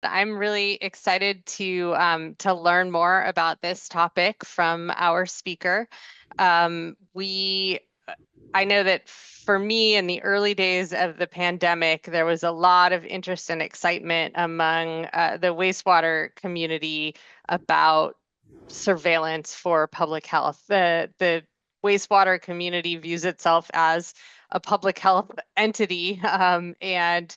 I'm really excited to learn more about this topic from our speaker. We I know that for me, in the early days of the pandemic, there was a lot of interest and excitement among the wastewater community about surveillance for public health. The wastewater community views itself as a public health entity, and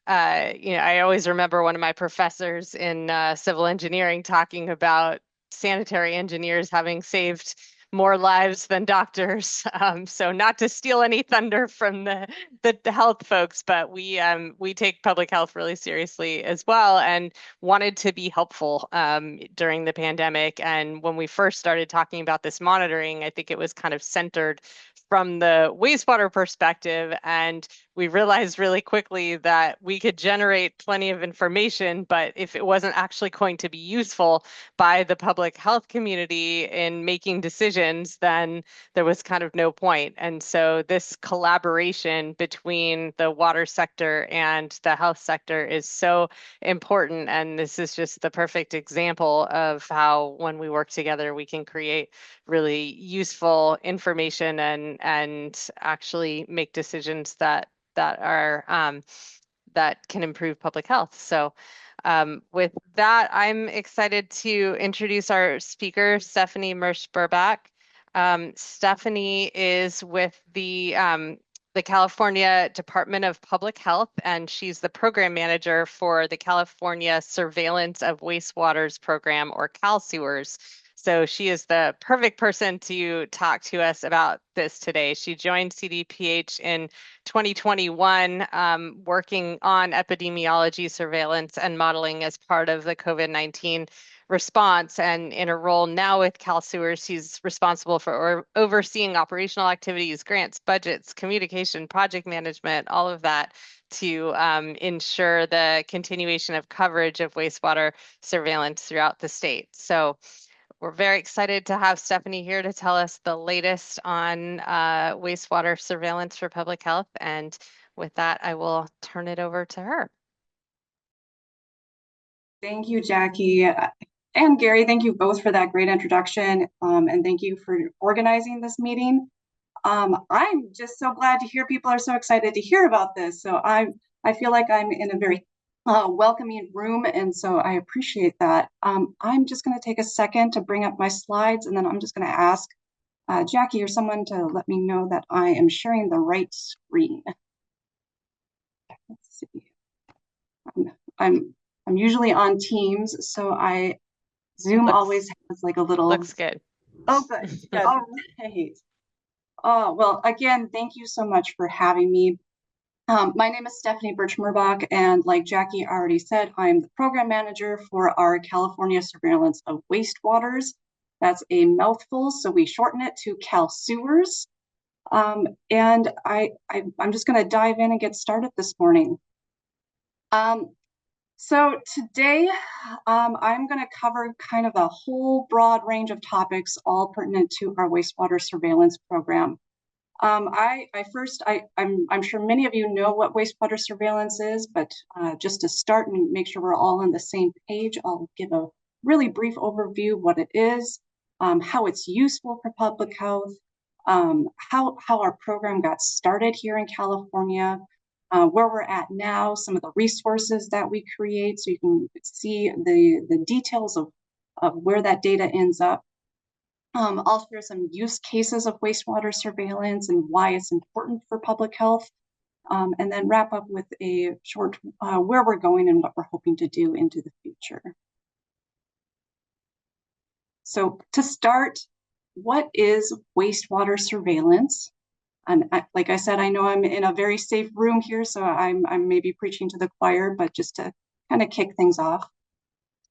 I always remember one of my professors in civil engineering talking about sanitary engineers having saved more lives than doctors. So not to steal any thunder from the health folks, but we take public health really seriously as well, and wanted to be helpful during the pandemic. And when we first started talking about this monitoring, I think it was kind of centered from the wastewater perspective, and we realized really quickly that we could generate plenty of information, but if it wasn't actually going to be useful by the public health community in making decisions, then there was kind of no point. And so this collaboration between the water sector and the health sector is so important. And this is just the perfect example of how when we work together, we can create really useful information and actually make decisions that can improve public health. So with that, I'm excited to introduce our speaker, Stephanie Bertsch-Merbach. Stephanie is with the California Department of Public Health, and she's the program manager for the California Surveillance of Wastewaters program, or CalSewers. So she is the perfect person to talk to us about this today. She joined CDPH in 2021, working on epidemiology, surveillance, and modeling as part of the COVID-19 response. And in a role now with CalSewers, she's responsible for overseeing operational activities, grants, budgets, communication, project management, all of that to ensure the continuation of coverage of wastewater surveillance throughout the state. So we're very excited to have Stephanie here to tell us the latest on wastewater surveillance for public health. And with that, I will turn it over to her. Thank you, Jackie. And Gary, thank you both for that great introduction. And thank you for organizing this meeting. I'm just so glad to hear people are so excited to hear about this. So I feel like I'm in a very welcoming room, and so I appreciate that. I'm just going to take a second to bring up my slides, and then I'm just going to ask Jackie or someone to let me know that I am sharing the right screen. Let's see. I'm usually on Teams, so Zoom always has like a little. Looks good. Oh, good. All right. Oh, well, again, thank you so much for having me. My name is Stephanie Bertsch-Merbach, and like Jackie already said, I'm the program manager for our California Surveillance of Wastewaters. That's a mouthful, so we shorten it to CalSewers. And I'm just going to dive in and get started this morning. So today, I'm going to cover kind of a whole broad range of topics, all pertinent to our wastewater surveillance program. I'm sure many of you know what wastewater surveillance is, but just to start and make sure we're all on the same page, I'll give a really brief overview of what it is, how it's useful for public health, how our program got started here in California, where we're at now, some of the resources that we create, so you can see the details of where that data ends up. I'll share some use cases of wastewater surveillance and why it's important for public health, and then wrap up with a short where we're going and what we're hoping to do into the future. So to start, what is wastewater surveillance? And like I said, I know I'm in a very safe room here, so I'm maybe preaching to the choir, but just to kind of kick things off.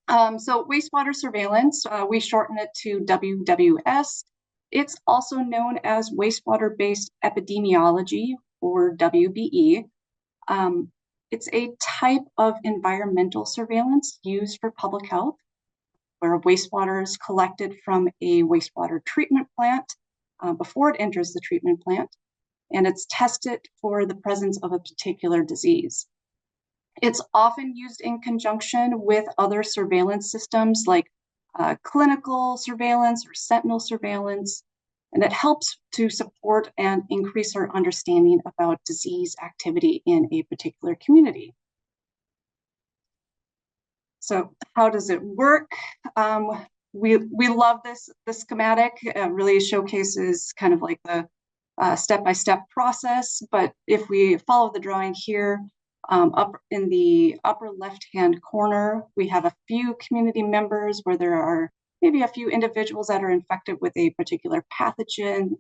So wastewater surveillance, we shorten it to WWS. It's also known as wastewater-based epidemiology, or WBE. It's a type of environmental surveillance used for public health, where wastewater is collected from a wastewater treatment plant before it enters the treatment plant, and it's tested for the presence of a particular disease. It's often used in conjunction with other surveillance systems like clinical surveillance or sentinel surveillance, and it helps to support and increase our understanding about disease activity in a particular community. So how does it work? We love this schematic. It really showcases kind of like the step-by-step process, but if we follow the drawing here, up in the upper left-hand corner, we have a few community members where there are maybe a few individuals that are infected with a particular pathogen.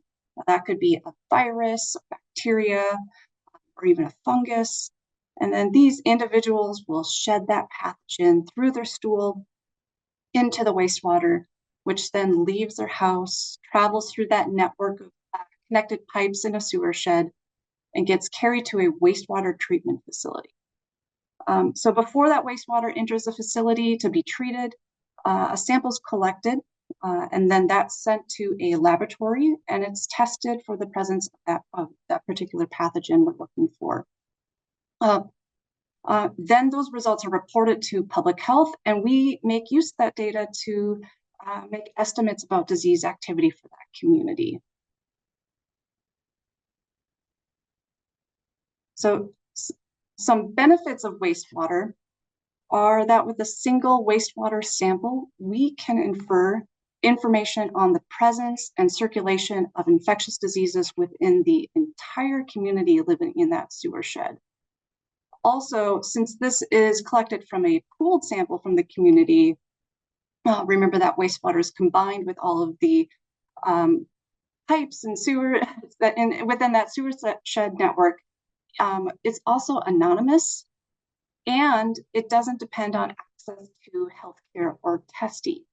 That could be a virus, a bacteria, or even a fungus. And then these individuals will shed that pathogen through their stool into the wastewater, which then leaves their house, travels through that network of connected pipes in a sewer shed, and gets carried to a wastewater treatment facility. So before that wastewater enters the facility to be treated, a sample is collected, and then that's sent to a laboratory, and it's tested for the presence of that particular pathogen we're looking for. Then those results are reported to public health, and we make use of that data to make estimates about disease activity for that community. So some benefits of wastewater are that with a single wastewater sample, we can infer information on the presence and circulation of infectious diseases within the entire community living in that sewer shed. Also, since this is collected from a pooled sample from the community, remember that wastewater is combined with all of the pipes and sewer within that sewer shed network. It's also anonymous, and it doesn't depend on access to healthcare or testing.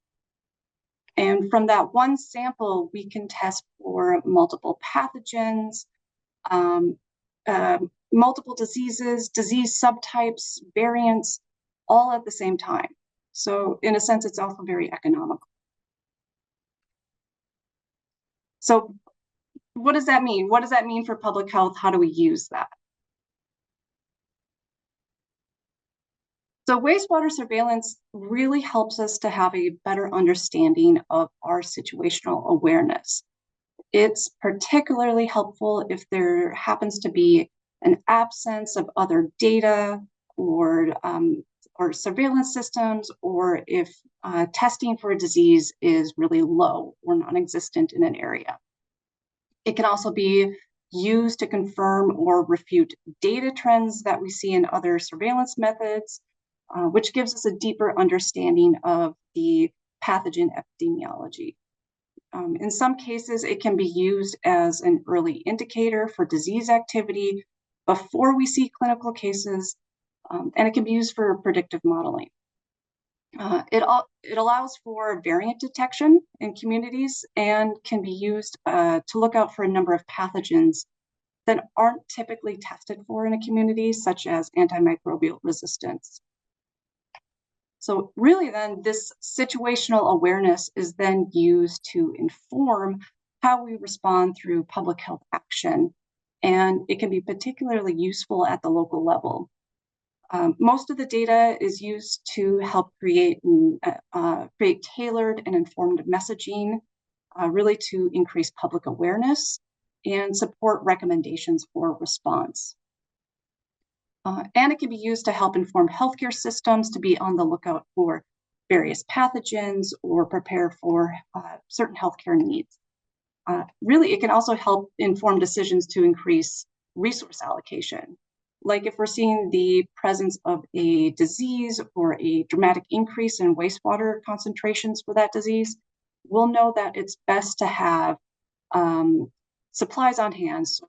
And from that one sample, we can test for multiple pathogens, multiple diseases, disease subtypes, variants, all at the same time. So in a sense, it's also very economical. So what does that mean? What does that mean for public health? How do we use that? So wastewater surveillance really helps us to have a better understanding of our situational awareness. It's particularly helpful if there happens to be an absence of other data or surveillance systems, or if testing for a disease is really low or non-existent in an area. It can also be used to confirm or refute data trends that we see in other surveillance methods, which gives us a deeper understanding of the pathogen epidemiology. In some cases, it can be used as an early indicator for disease activity before we see clinical cases, and it can be used for predictive modeling. It allows for variant detection in communities and can be used to look out for a number of pathogens that aren't typically tested for in a community, such as antimicrobial resistance. So really then this situational awareness is then used to inform how we respond through public health action, and it can be particularly useful at the local level. Most of the data is used to help create tailored and informed messaging, really to increase public awareness and support recommendations for response. And it can be used to help inform healthcare systems to be on the lookout for various pathogens or prepare for certain healthcare needs. Really, it can also help inform decisions to increase resource allocation. Like if we're seeing the presence of a disease or a dramatic increase in wastewater concentrations for that disease, we'll know that it's best to have supplies on hand. So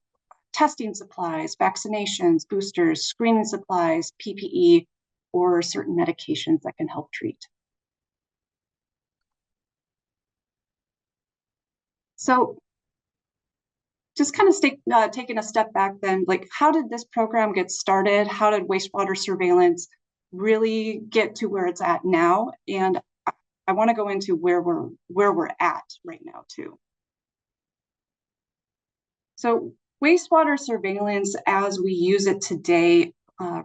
testing supplies, vaccinations, boosters, screening supplies, PPE, or certain medications that can help treat. So just kind of taking a step back then, like how did this program get started? How did wastewater surveillance really get to where it's at now? And I want to go into where we're at right now too. So wastewater surveillance as we use it today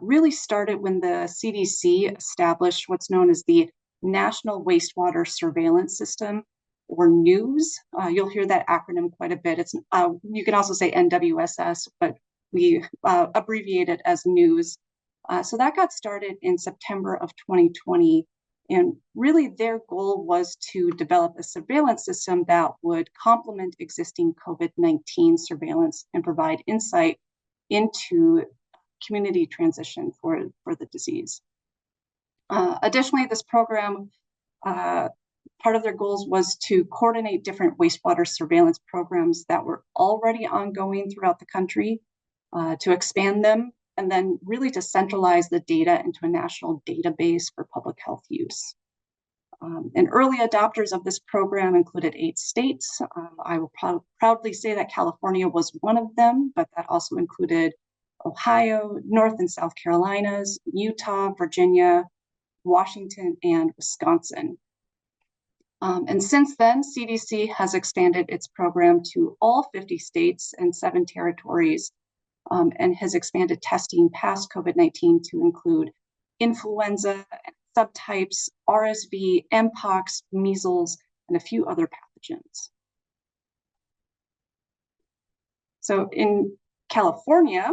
really started when the CDC established what's known as the National Wastewater Surveillance System, or NEWS. You'll hear that acronym quite a bit. It's you can also say NWSS, but we abbreviate it as NEWS. So that got started in September of 2020. And really their goal was to develop a surveillance system that would complement existing COVID-19 surveillance and provide insight into community transition for the disease. Additionally, this program, part of their goals was to coordinate different wastewater surveillance programs that were already ongoing throughout the country, to expand them, and then really to centralize the data into a national database for public health use. And early adopters of this program included 8 states. I will proudly say that California was one of them, but that also included Ohio, North and South Carolinas, Utah, Virginia, Washington, and Wisconsin. And since then, CDC has expanded its program to all 50 states and 7 territories, and has expanded testing past COVID-19 to include influenza, subtypes, RSV, Mpox, measles, and a few other pathogens. So in California,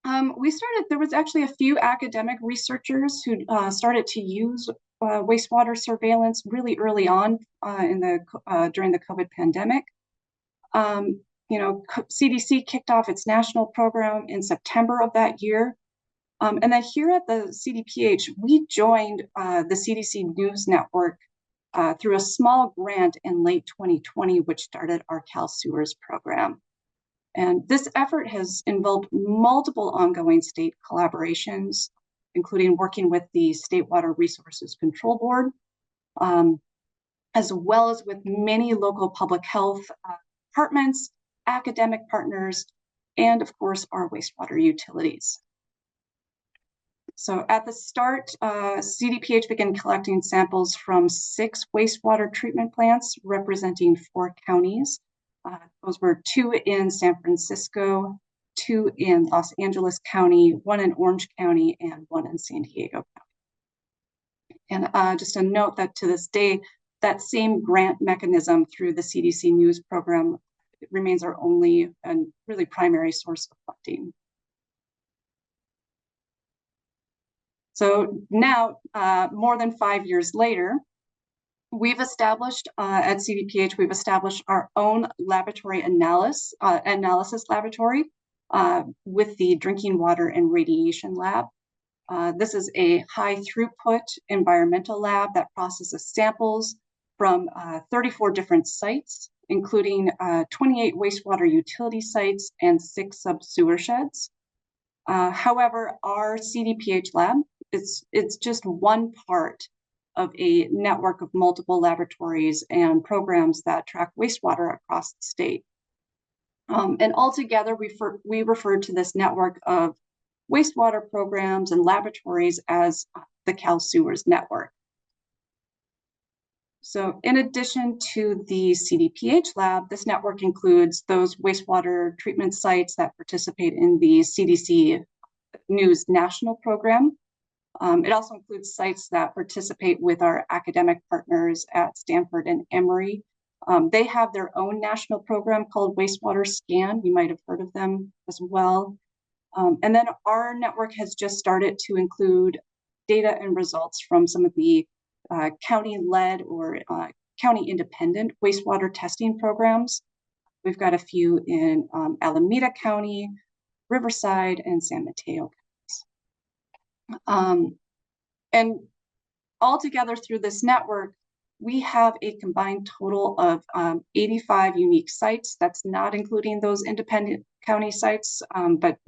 there was actually a few academic researchers who started to use wastewater surveillance really early on during the COVID pandemic. CDC kicked off its national program in September of that year. And then here at the CDPH, we joined the CDC News Network through a small grant in late 2020, which started our Cal Sewers program. And this effort has involved multiple ongoing state collaborations, including working with the State Water Resources Control Board, as well as with many local public health departments, academic partners, and of course, our wastewater utilities. So at the start, CDPH began collecting samples from 6 wastewater treatment plants representing 4 counties. Those were 2 in San Francisco, 2 in Los Angeles County, 1 in Orange County, and 1 in San Diego County. And just a note that to this day, that same grant mechanism through the CDC News program remains our only and really primary source of funding. So now, more than 5 years later, we've established at CDPH, we've established our own laboratory analysis laboratory with the Drinking Water and Radiation Lab. This is a high throughput environmental lab that processes samples from 34 different sites, including 28 wastewater utility sites and 6 sub-sewer sheds. However, our CDPH lab, it's just one part of a network of multiple laboratories and programs that track wastewater across the state. And altogether, we refer to this network of wastewater programs and laboratories as the Cal Sewers Network. So in addition to the CDPH lab, this network includes those wastewater treatment sites that participate in the CDC News National Program. It also includes sites that participate with our academic partners at Stanford and Emory. They have their own national program called Wastewater Scan. You might have heard of them as well. And then our network has just started to include data and results from some of the county-led or county-independent wastewater testing programs. We've got a few in Alameda County, Riverside, and San Mateo counties. And altogether through this network, we have a combined total of 85 unique sites. That's not including those independent county sites, but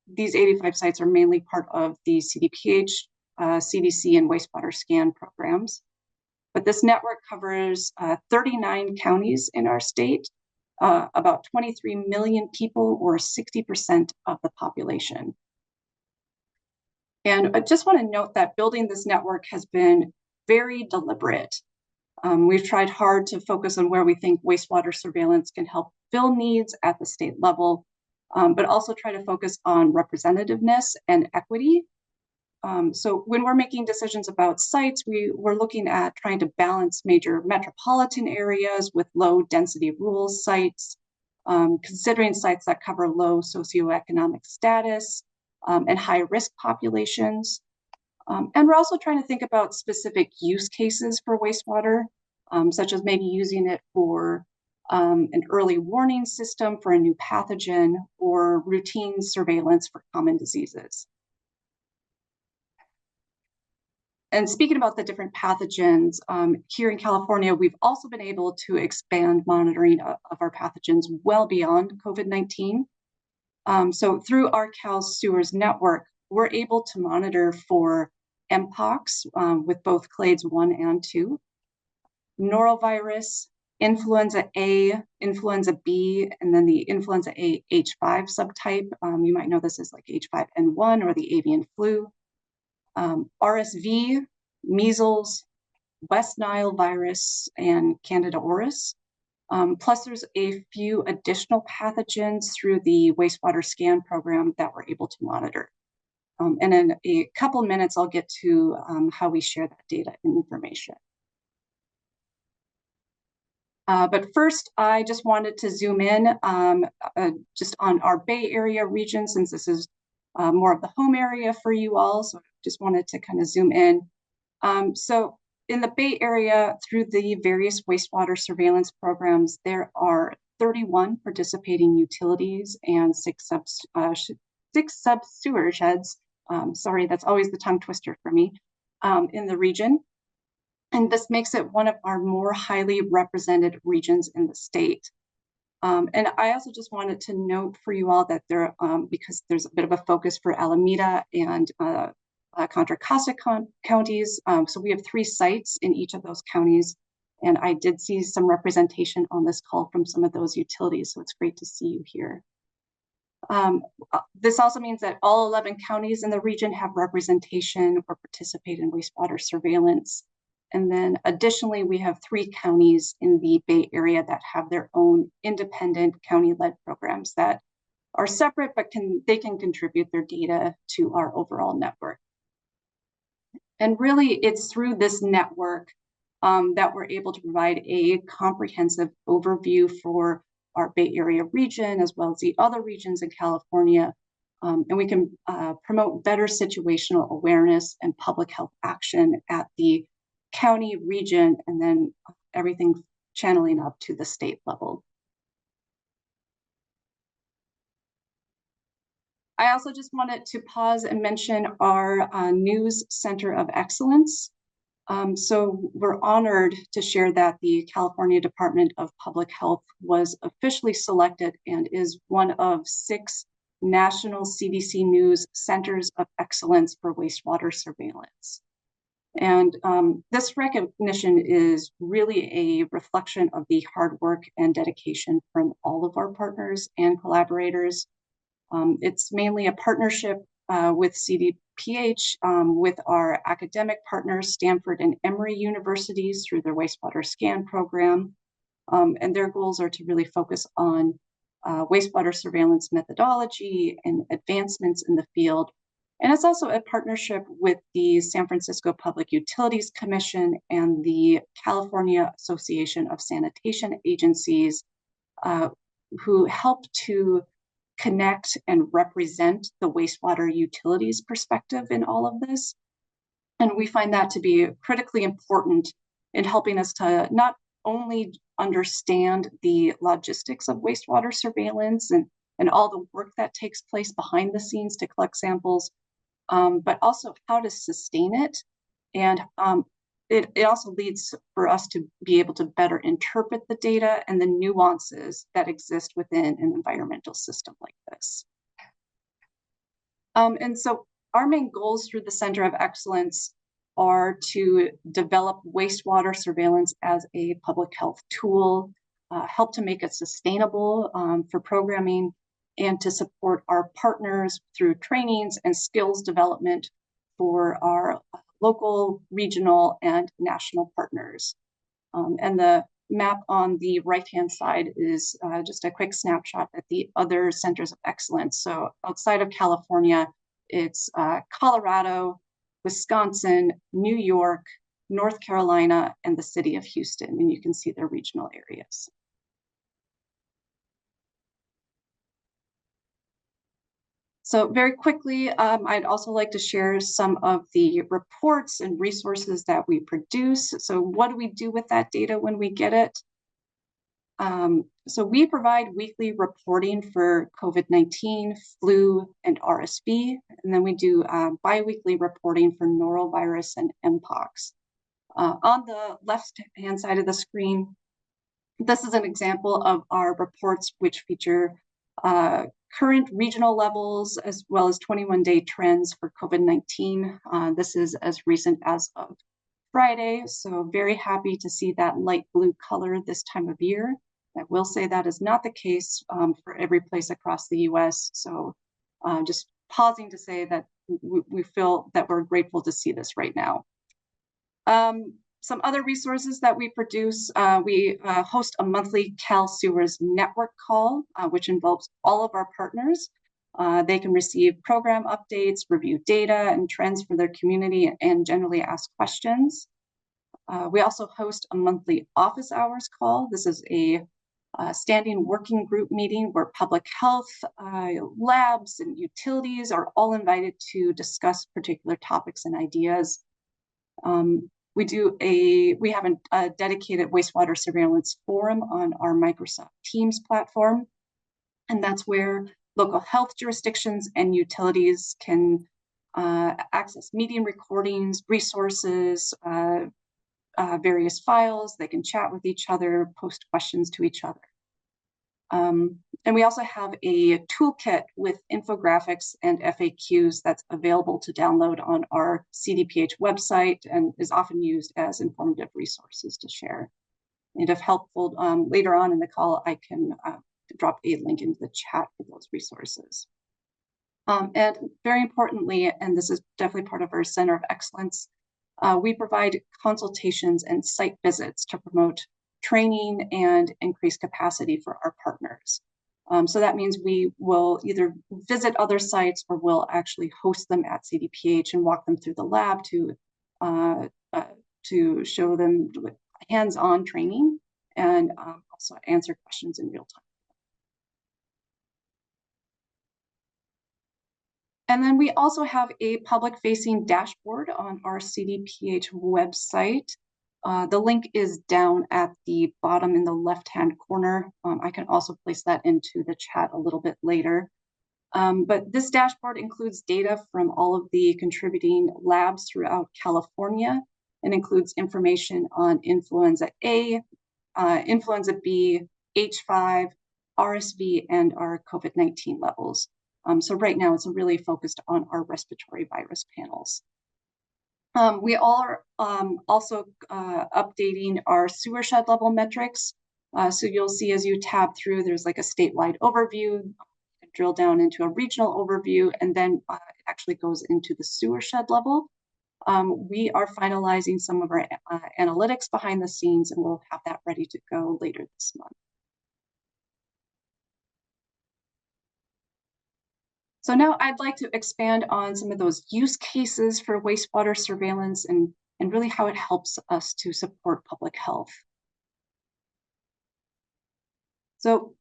these 85 sites are mainly part of the CDPH, CDC, and wastewater scan programs. But this network covers 39 counties in our state, about 23 million people, or 60% of the population. And I just want to note that building this network has been very deliberate. We've tried hard to focus on where we think wastewater surveillance can help fill needs at the state level. but also try to focus on representativeness and equity. So when we're making decisions about sites, we're looking at trying to balance major metropolitan areas with low density rural sites, considering sites that cover low socioeconomic status and high risk populations. And we're also trying to think about specific use cases for wastewater, such as maybe using it for an early warning system for a new pathogen or routine surveillance for common diseases. And speaking about the different pathogens, here in California, we've also been able to expand monitoring of our pathogens well beyond COVID-19. So through our Cal Sewers network, we're able to monitor for Mpox with both clades 1 and 2, norovirus, influenza A, influenza B, and then the influenza A H5 subtype. You might know this as like H5N1 or the avian flu. RSV, measles, West Nile virus, and Candida auris. Plus, there's a few additional pathogens through the wastewater scan program that we're able to monitor. And in a couple minutes, I'll get to how we share that data and information. But first, I just wanted to zoom in just on our Bay Area region, since this is more of the home area for you all. So I just wanted to kind of zoom in. So in the Bay Area, through the various wastewater surveillance programs, there are 31 participating utilities and six sub-sewer sheds. Sorry, that's always the tongue twister for me, in the region. And this makes it one of our more highly represented regions in the state. And I also just wanted to note for you all that there, because there's a bit of a focus for Alameda and Contra Costa counties. So we have 3 sites in each of those counties. And I did see some representation on this call from some of those utilities. So it's great to see you here. This also means that all 11 counties in the region have representation or participate in wastewater surveillance. And then additionally, we have 3 counties in the Bay Area that have their own independent county-led programs that are separate, but they can contribute their data to our overall network. And really, it's through this network that we're able to provide a comprehensive overview for our Bay Area region, as well as the other regions in California. And we can promote better situational awareness and public health action at the county, region, and then everything channeling up to the state level. I also just wanted to pause and mention our News Center of Excellence. So we're honored to share that the California Department of Public Health was officially selected and is one of 6 national CDC News Centers of Excellence for wastewater surveillance. And this recognition is really a reflection of the hard work and dedication from all of our partners and collaborators. It's mainly a partnership with CDPH with our academic partners, Stanford and Emory universities, through their wastewater scan program. And their goals are to really focus on wastewater surveillance methodology and advancements in the field. And it's also a partnership with the San Francisco Public Utilities Commission and the California Association of Sanitation Agencies, who help to connect and represent the wastewater utilities perspective in all of this. And we find that to be critically important in helping us to not only understand the logistics of wastewater surveillance and all the work that takes place behind the scenes to collect samples, but also how to sustain it. And it also leads for us to be able to better interpret the data and the nuances that exist within an environmental system like this. And so our main goals through the Center of Excellence are to develop wastewater surveillance as a public health tool, help to make it sustainable for programming, and to support our partners through trainings and skills development for our local, regional, and national partners. And the map on the right-hand side is just a quick snapshot at the other centers of excellence. So outside of California, it's Colorado, Wisconsin, New York, North Carolina, and the city of Houston, and you can see their regional areas. So very quickly, I'd also like to share some of the reports and resources that we produce. So what do we do with that data when we get it? So we provide weekly reporting for COVID-19, flu, and RSV, and then we do biweekly reporting for norovirus and mpox. On the left-hand side of the screen, this is an example of our reports which feature current regional levels as well as 21-day trends for COVID-19. This is as recent as of Friday, so very happy to see that light blue color this time of year. I will say that is not the case for every place across the US, so just pausing to say that we feel that we're grateful to see this right now. Some other resources that we produce, we host a monthly Cal Sewers network call, which involves all of our partners. They can receive program updates, review data and trends for their community, and generally ask questions. We also host a monthly office hours call. This is a standing working group meeting where public health, labs, and utilities are all invited to discuss particular topics and ideas. We have a dedicated wastewater surveillance forum on our Microsoft Teams platform, and that's where local health jurisdictions and utilities can access meeting recordings, resources, various files. They can chat with each other, post questions to each other. And we also have a toolkit with infographics and FAQs that's available to download on our CDPH website and is often used as informative resources to share. And if helpful, later on in the call, I can drop a link into the chat for those resources. And very importantly, and this is definitely part of our Center of Excellence, we provide consultations and site visits to promote training and increase capacity for our partners. So that means we will either visit other sites or we'll actually host them at CDPH and walk them through the lab to show them hands-on training and also answer questions in real time. And then we also have a public-facing dashboard on our CDPH website. The link is down at the bottom in the left-hand corner. I can also place that into the chat a little bit later. But this dashboard includes data from all of the contributing labs throughout California and includes information on influenza A, influenza B, H5, RSV, and our COVID-19 levels. So right now it's really focused on our respiratory virus panels. We are also updating our sewer shed level metrics. So you'll see as you tab through, there's like a statewide overview, drill down into a regional overview, and then it actually goes into the sewer shed level. We are finalizing some of our analytics behind the scenes, and we'll have that ready to go later this month. So now I'd like to expand on some of those use cases for wastewater surveillance and really how it helps us to support public health. So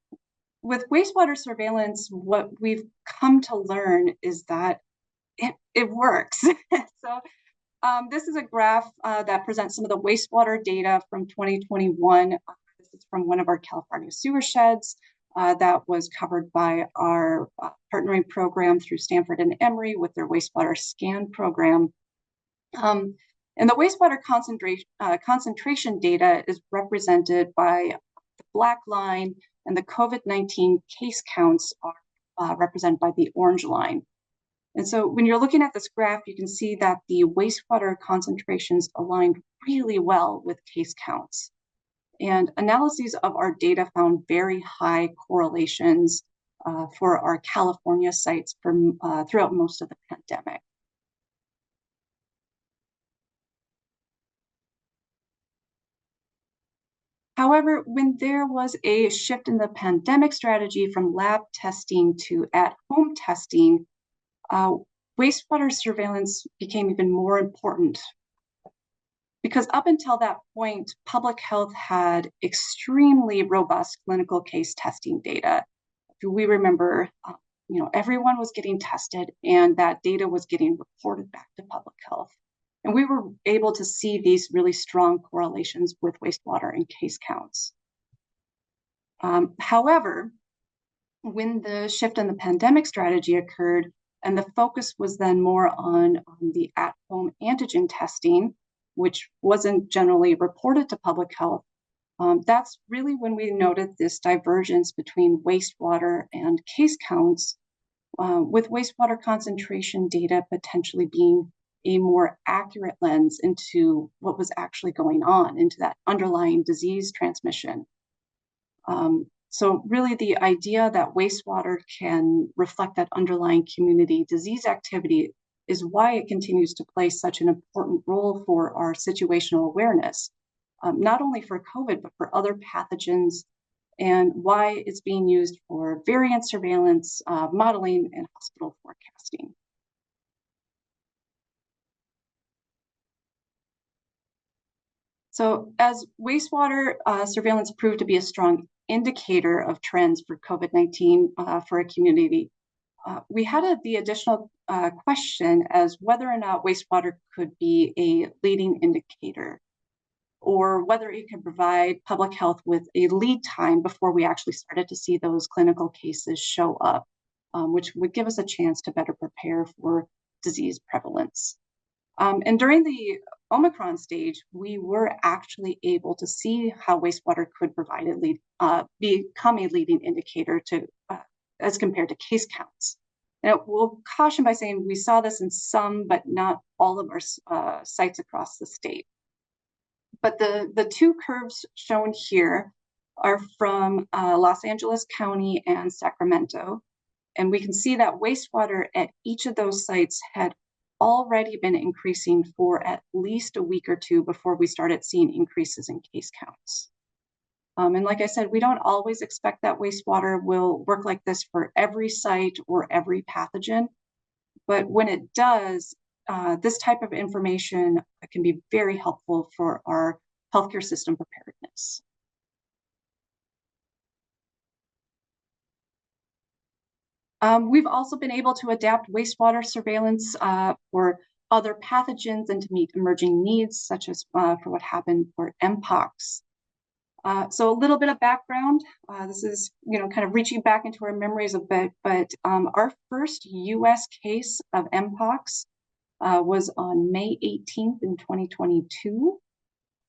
with wastewater surveillance, what we've come to learn is that it works. So this is a graph that presents some of the wastewater data from 2021. This is from one of our California sewer sheds. That was covered by our partnering program through Stanford and Emory with their wastewater scan program. And the wastewater concentration data is represented by the black line, and the COVID-19 case counts are represented by the orange line. And so when you're looking at this graph, you can see that the wastewater concentrations aligned really well with case counts. And analyses of our data found very high correlations for our California sites throughout most of the pandemic. However, when there was a shift in the pandemic strategy from lab testing to at-home testing, uh, wastewater surveillance became even more important because up until that point, public health had extremely robust clinical case testing data. We remember, everyone was getting tested and that data was getting reported back to public health. And we were able to see these really strong correlations with wastewater and case counts. However, when the shift in the pandemic strategy occurred and the focus was then more on the at-home antigen testing, which wasn't generally reported to public health, that's really when we noted this divergence between wastewater and case counts, with wastewater concentration data potentially being a more accurate lens into what was actually going on, into that underlying disease transmission. So really the idea that wastewater can reflect that underlying community disease activity is why it continues to play such an important role for our situational awareness, not only for COVID, but for other pathogens, and why it's being used for variant surveillance, modeling, and hospital forecasting. So as wastewater surveillance proved to be a strong indicator of trends for COVID-19 for a community, we had the additional question as whether or not wastewater could be a leading indicator, or whether it could provide public health with a lead time before we actually started to see those clinical cases show up, which would give us a chance to better prepare for disease prevalence. And during the Omicron stage, we were actually able to see how wastewater could provide become a leading indicator to as compared to case counts. Now, we'll caution by saying we saw this in some, but not all of our sites across the state. But the two curves shown here are from Los Angeles County and Sacramento. And we can see that wastewater at each of those sites had already been increasing for at least a week or two before we started seeing increases in case counts. And like I said, we don't always expect that wastewater will work like this for every site or every pathogen. But when it does, this type of information can be very helpful for our healthcare system preparedness. We've also been able to adapt wastewater surveillance for other pathogens and to meet emerging needs, such as for what happened for Mpox. So a little bit of background. This is, kind of reaching back into our memories a bit, but our first US case of Mpox was on May 18th in 2022.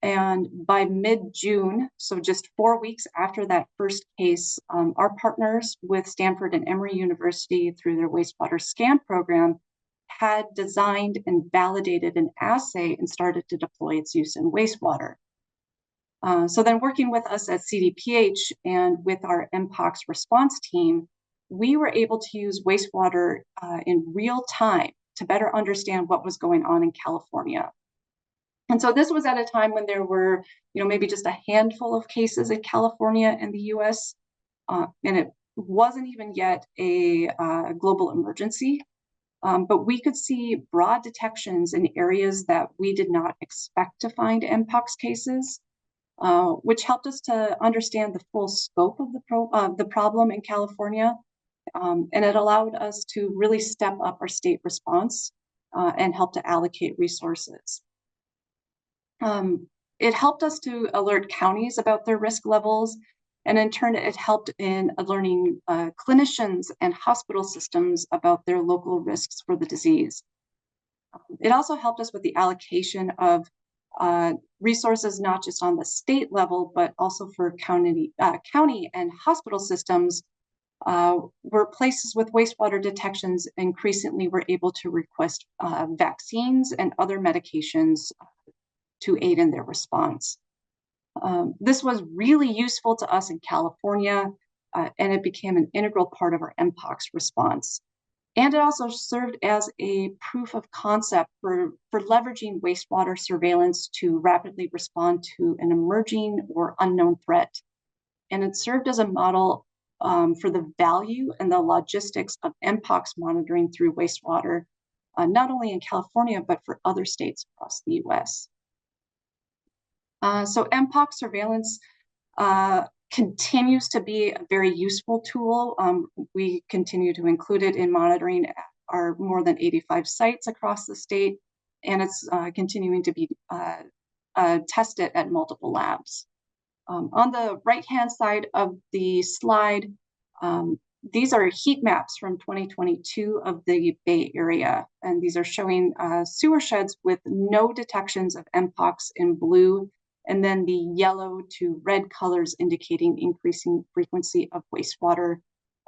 And by mid-June, so just 4 weeks after that first case, our partners with Stanford and Emory University through their wastewater scan program had designed and validated an assay and started to deploy its use in wastewater. So then working with us at CDPH and with our Mpox response team, we were able to use wastewater in real time to better understand what was going on in California. And so this was at a time when there were, maybe just a handful of cases in California and the US, and it wasn't even yet a global emergency. But we could see broad detections in areas that we did not expect to find Mpox cases, which helped us to understand the full scope of the problem in California. And it allowed us to really step up our state response and help to allocate resources. It helped us to alert counties about their risk levels, and in turn, it helped in alerting clinicians and hospital systems about their local risks for the disease. It also helped us with the allocation of resources, not just on the state level, but also for county and hospital systems, where places with wastewater detections increasingly were able to request vaccines and other medications to aid in their response. This was really useful to us in California, and it became an integral part of our Mpox response. And it also served as a proof of concept for leveraging wastewater surveillance to rapidly respond to an emerging or unknown threat. And it served as a model for the value and the logistics of MPOX monitoring through wastewater, not only in California, but for other states across the US. So MPOX surveillance continues to be a very useful tool. We continue to include it in monitoring our more than 85 sites across the state, and it's continuing to be tested at multiple labs. On the right-hand side of the slide, these are heat maps from 2022 of the Bay Area, and these are showing sewer sheds with no detections of MPOX in blue, and then the yellow to red colors indicating increasing frequency of wastewater,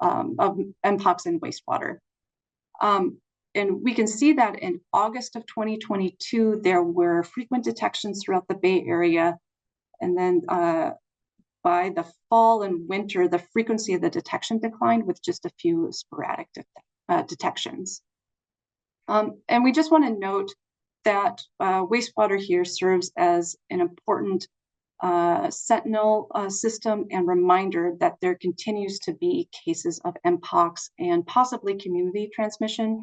of MPOX in wastewater. And we can see that in August of 2022, there were frequent detections throughout the Bay Area, and then by the fall and winter, the frequency of the detection declined with just a few sporadic detections. And we just want to note that wastewater here serves as an important sentinel system and reminder that there continues to be cases of MPOX and possibly community transmission,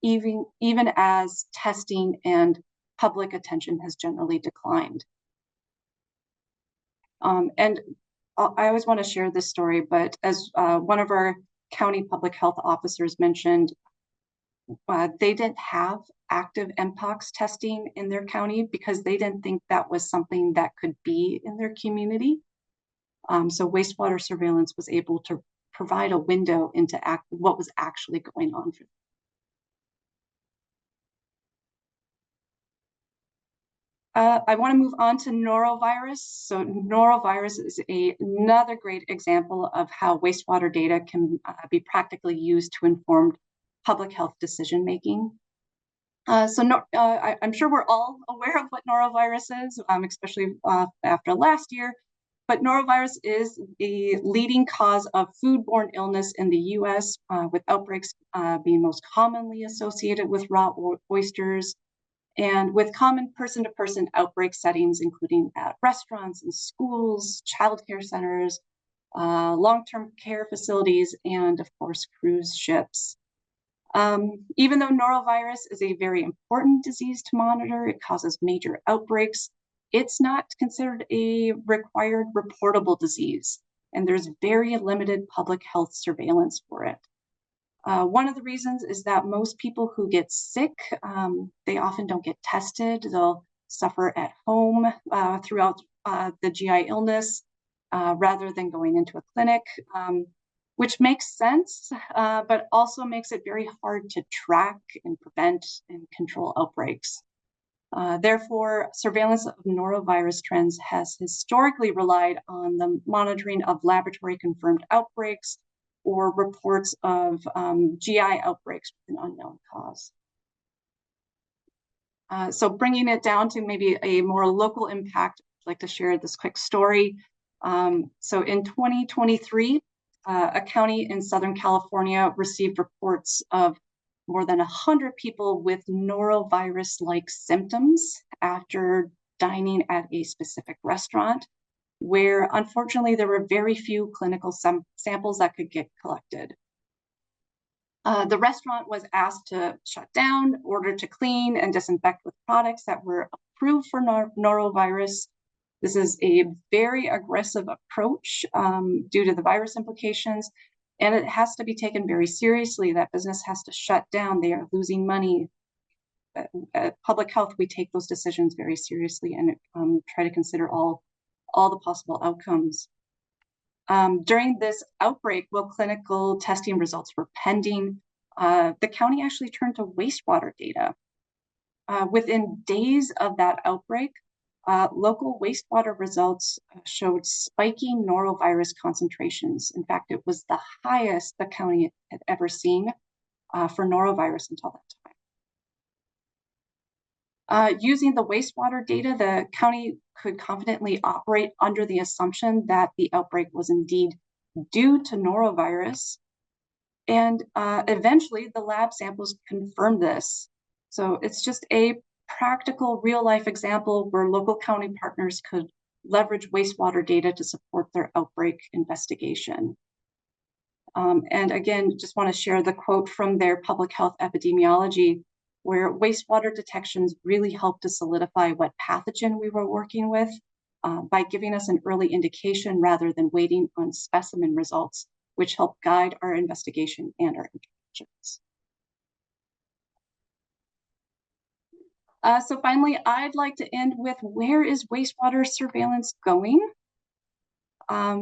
even as testing and public attention has generally declined. And I always want to share this story, but as one of our county public health officers mentioned, they didn't have active MPOX testing in their county because they didn't think that was something that could be in their community. So wastewater surveillance was able to provide a window into what was actually going on for them. I want to move on to norovirus. So norovirus is another great example of how wastewater data can be practically used to inform public health decision making. I'm sure we're all aware of what norovirus is, especially after last year, but norovirus is the leading cause of foodborne illness in the US, with outbreaks being most commonly associated with raw oysters, and with common person-to-person outbreak settings, including at restaurants and schools, childcare centers, long-term care facilities, and of course, cruise ships. Even though norovirus is a very important disease to monitor, it causes major outbreaks, it's not considered a required reportable disease, and there's very limited public health surveillance for it. One of the reasons is that most people who get sick, they often don't get tested. They'll suffer at home throughout the GI illness rather than going into a clinic, which makes sense, but also makes it very hard to track and prevent and control outbreaks. Therefore, surveillance of norovirus trends has historically relied on the monitoring of laboratory-confirmed outbreaks or reports of GI outbreaks with an unknown cause. So bringing it down to maybe a more local impact, I'd like to share this quick story. So in 2023, a county in Southern California received reports of more than 100 people with norovirus-like symptoms after dining at a specific restaurant, where unfortunately there were very few clinical samples that could get collected. The restaurant was asked to shut down, ordered to clean and disinfect with products that were approved for norovirus. This is a very aggressive approach due to the virus implications, and it has to be taken very seriously. That business has to shut down. They are losing money. At public health, we take those decisions very seriously and try to consider all the possible outcomes. During this outbreak, while clinical testing results were pending, the county actually turned to wastewater data. Within days of that outbreak, local wastewater results showed spiking norovirus concentrations. In fact, it was the highest the county had ever seen for norovirus until that time. Using the wastewater data, the county could confidently operate under the assumption that the outbreak was indeed due to norovirus. And eventually the lab samples confirmed this. So it's just a practical real life example where local county partners could leverage wastewater data to support their outbreak investigation. And again, just want to share the quote from their public health epidemiology, where wastewater detections really helped to solidify what pathogen we were working with by giving us an early indication rather than waiting on specimen results, which helped guide our investigation and our interventions. So finally, I'd like to end with, where is wastewater surveillance going?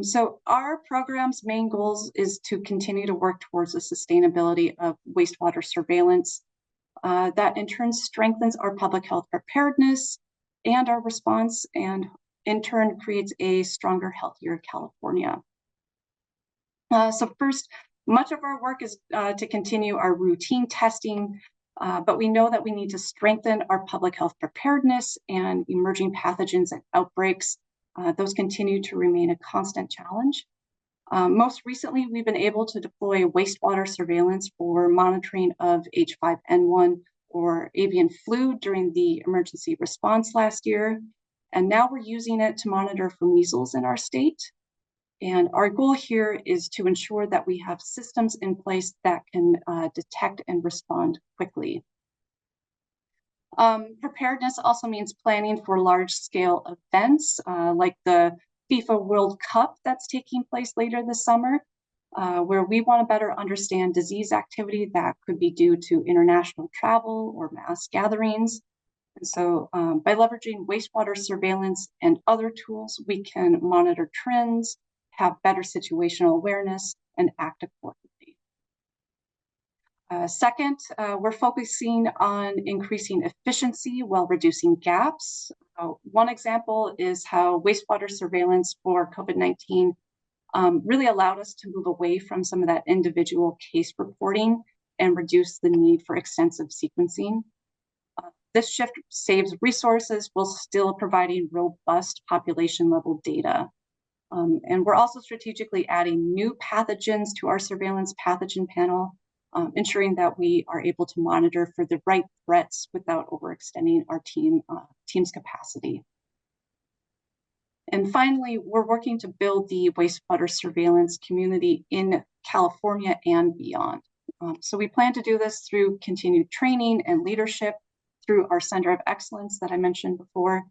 So our program's main goals is to continue to work towards the sustainability of wastewater surveillance. That in turn strengthens our public health preparedness and our response, and in turn creates a stronger, healthier California. So first, much of our work is to continue our routine testing, but we know that we need to strengthen our public health preparedness, and emerging pathogens and outbreaks. Those continue to remain a constant challenge. Most recently, we've been able to deploy wastewater surveillance for monitoring of H5N1 or avian flu during the emergency response last year. And now we're using it to monitor for measles in our state. And our goal here is to ensure that we have systems in place that can detect and respond quickly. Preparedness also means planning for large-scale events like the FIFA World Cup that's taking place later this summer, where we want to better understand disease activity that could be due to international travel or mass gatherings. And so by leveraging wastewater surveillance and other tools, we can monitor trends, have better situational awareness, and act accordingly. Second, we're focusing on increasing efficiency while reducing gaps. One example is how wastewater surveillance for COVID-19 really allowed us to move away from some of that individual case reporting and reduce the need for extensive sequencing. This shift saves resources while still providing robust population level data. And we're also strategically adding new pathogens to our surveillance pathogen panel, ensuring that we are able to monitor for the right threats without overextending our team's capacity. And finally, we're working to build the wastewater surveillance community in California and beyond. So we plan to do this through continued training and leadership through our Center of Excellence that I mentioned before,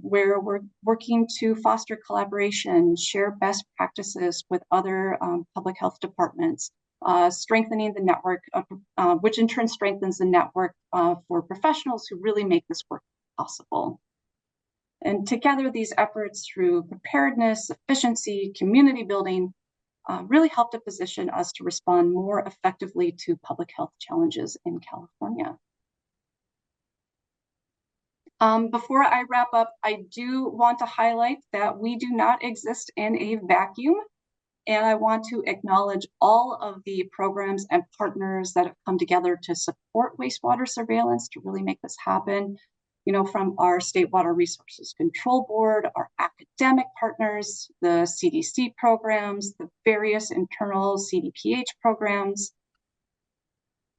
where we're working to foster collaboration, share best practices with other public health departments, strengthening the network, which in turn strengthens the network for professionals who really make this work possible. And together, these efforts through preparedness, efficiency, community building, really help to position us to respond more effectively to public health challenges in California. Before I wrap up, I do want to highlight that we do not exist in a vacuum. And I want to acknowledge all of the programs and partners that have come together to support wastewater surveillance to really make this happen. You know, from our State Water Resources Control Board, our academic partners, the CDC programs, the various internal CDPH programs,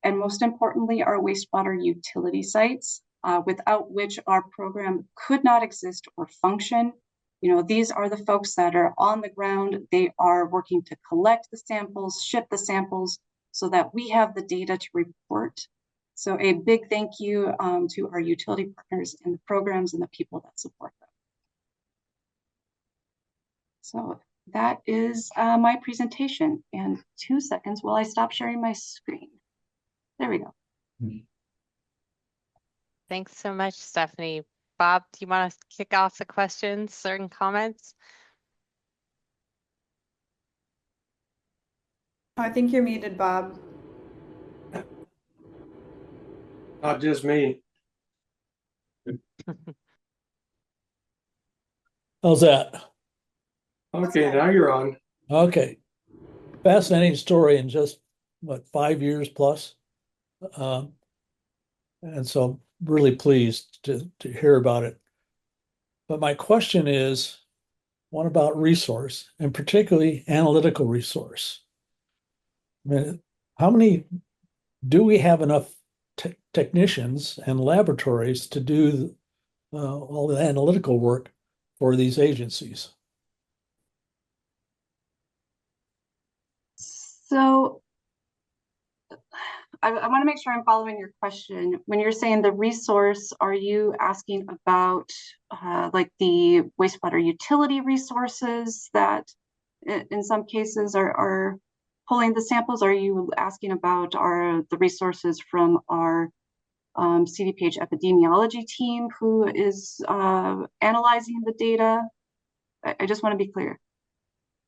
and most importantly, our wastewater utility sites, without which our program could not exist or function. You know, these are the folks that are on the ground. They are working to collect the samples, ship the samples, so that we have the data to report. So a big thank you to our utility partners and the programs and the people that support them. So that is my presentation. And 2 seconds while I stop sharing my screen. There we go. Thanks so much, Stephanie. Bob, do you want to kick off the questions, certain comments? I think you're muted, Bob. Not just me. How's that? Okay, now you're on. Okay. Fascinating story in just, what, 5 years plus? And so I'm really pleased to hear about it. But my question is, one about resource, and particularly analytical resource. mean, how many do we have enough technicians and laboratories to do all the analytical work for these agencies? So I want to make sure I'm following your question. When you're saying the resource, are you asking about like the wastewater utility resources that in some cases are pulling the samples? Are you asking about the resources from our CDPH epidemiology team who is analyzing the data? I just want to be clear.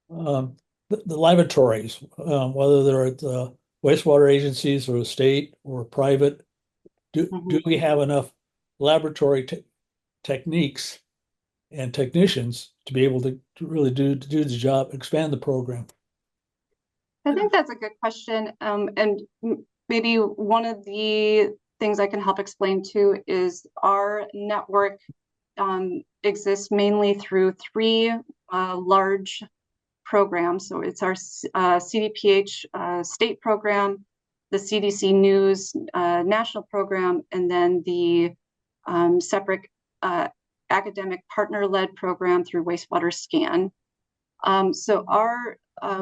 The laboratories, whether they're at the wastewater agencies or the state or private, do we have enough laboratory techniques and technicians to be able to really do the job, expand the program? I think that's a good question. And maybe one of the things I can help explain too is our network exists mainly through three large programs. So it's our CDPH state program, the CDC News national program, and then the separate academic partner-led program through Wastewater Scan. So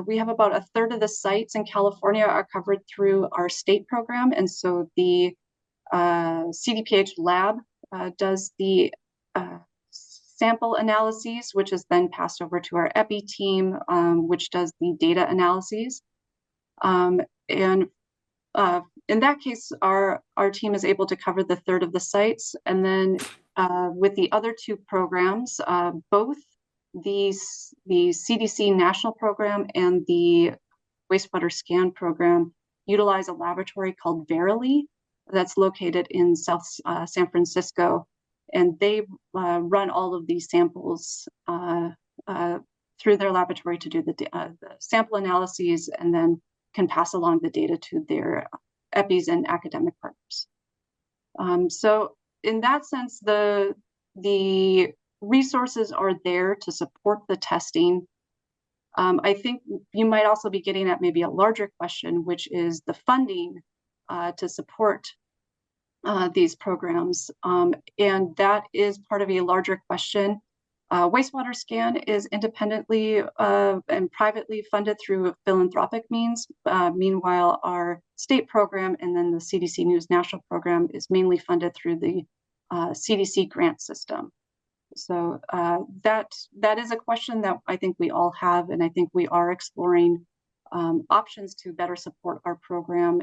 we have about a third of the sites in California are covered through our state program. And so the CDPH lab does the sample analyses, which is then passed over to our EPI team, which does the data analyses. And in that case, our team is able to cover the third of the sites. And then with the other two programs, both the CDC national program and the wastewater scan program utilize a laboratory called Verily that's located in South San Francisco. And they run all of these samples through their laboratory to do the sample analyses and then can pass along the data to their EPIs and academic partners. So in that sense, the resources are there to support the testing. I think you might also be getting at maybe a larger question, which is the funding to support these programs. And that is part of a larger question. Wastewater Scan is independently and privately funded through philanthropic means. Meanwhile, our state program and then the CDC News national program is mainly funded through the CDC grant system. So that is a question that I think we all have, and I think we are exploring options to better support our program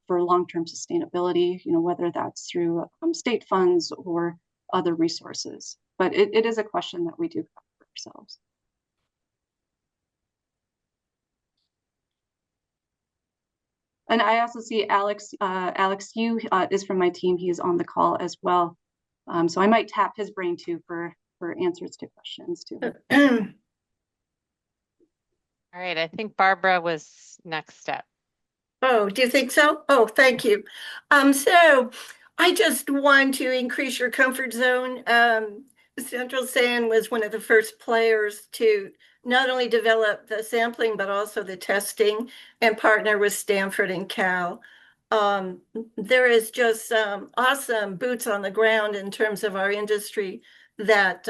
for long-term sustainability, whether that's through state funds or other resources. But it is a question that we do have for ourselves. And I also see Alex Yu is from my team. He is on the call as well. So I might tap his brain too for answers to questions too. All right, I think Barbara was next up. Oh, do you think so? Oh, thank you. So I just want to increase your comfort zone. Central San was one of the first players to not only develop the sampling, but also the testing and partner with Stanford and Cal. There is just some awesome boots on the ground in terms of our industry that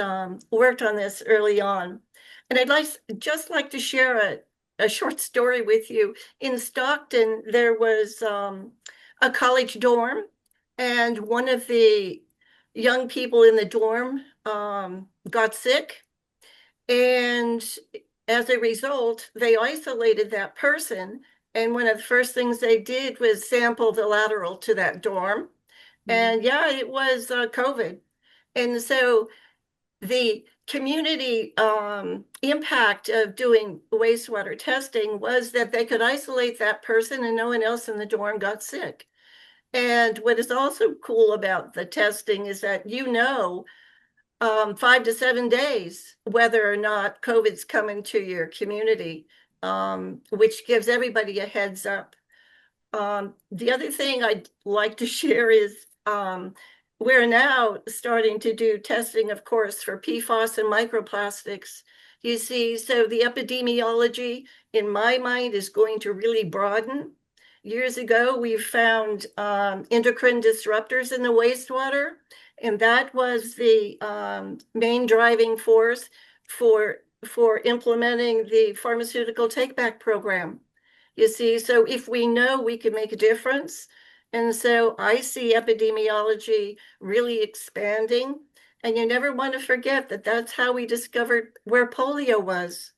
worked on this early on. And I'd just like to share a short story with you. In Stockton, there was a college dorm, and one of the young people in the dorm got sick. And as a result, they isolated that person. And one of the first things they did was sample the lateral to that dorm. And yeah, it was COVID. And so the community impact of doing wastewater testing was that they could isolate that person and no one else in the dorm got sick. And what is also cool about the testing is that 5 to 7 days whether or not COVID's coming to your community, which gives everybody a heads up. The other thing I'd like to share is we're now starting to do testing, of course, for PFAS and microplastics You see, so the epidemiology, in my mind, is going to really broaden. Years ago, we found endocrine disruptors in the wastewater, and that was the main driving force for implementing the pharmaceutical take-back program. You see, so if we know, we can make a difference. And so I see epidemiology really expanding. And you never want to forget that that's how we discovered where polio was.